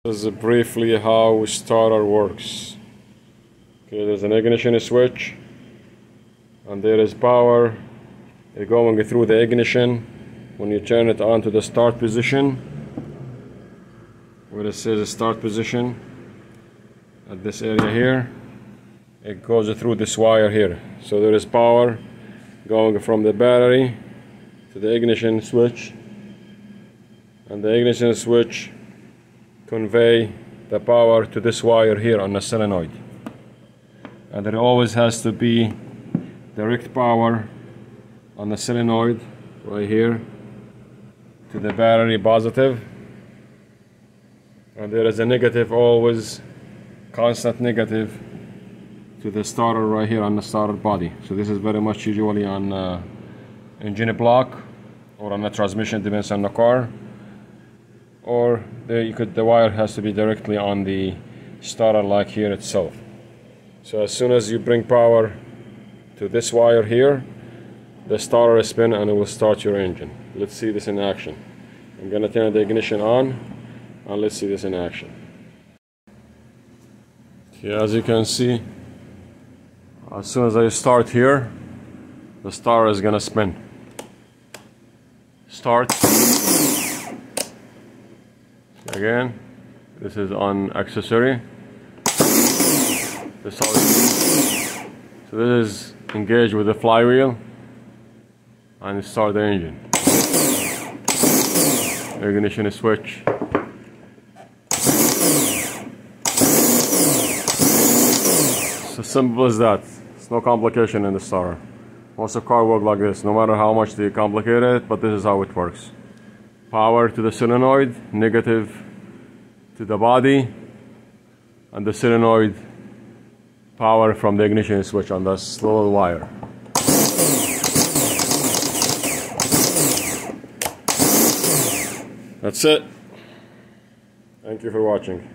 This is briefly how starter works. Okay, there's an ignition switch, and there is power going through the ignition. When you turn it on to the start position, where it says start position, at this area here, it goes through this wire here. So there is power going from the battery to the ignition switch, and the ignition switch convey the power to this wire here on the solenoid. And there always has to be direct power on the solenoid right here to the battery positive, and there is a negative, always constant negative, to the starter right here on the starter body. So this is very much usually on engine block or on the transmission, depends on the car, or the wire has to be directly on the starter like here itself. So as soon as you bring power to this wire here, the starter will spin and it will start your engine. Let's see this in action. I'm gonna turn the ignition on and let's see this in action. Okay, as you can see, as soon as I start here, the starter is gonna spin. Start. Again, this is on accessory. So this is engaged with the flywheel and start the engine. Ignition switch. It's as simple as that. It's no complication in the starter. Most of car work like this, no matter how much they complicate it, but this is how it works. Power to the solenoid, negative to the body, and the solenoid power from the ignition switch on this little wire. That's it. Thank you for watching.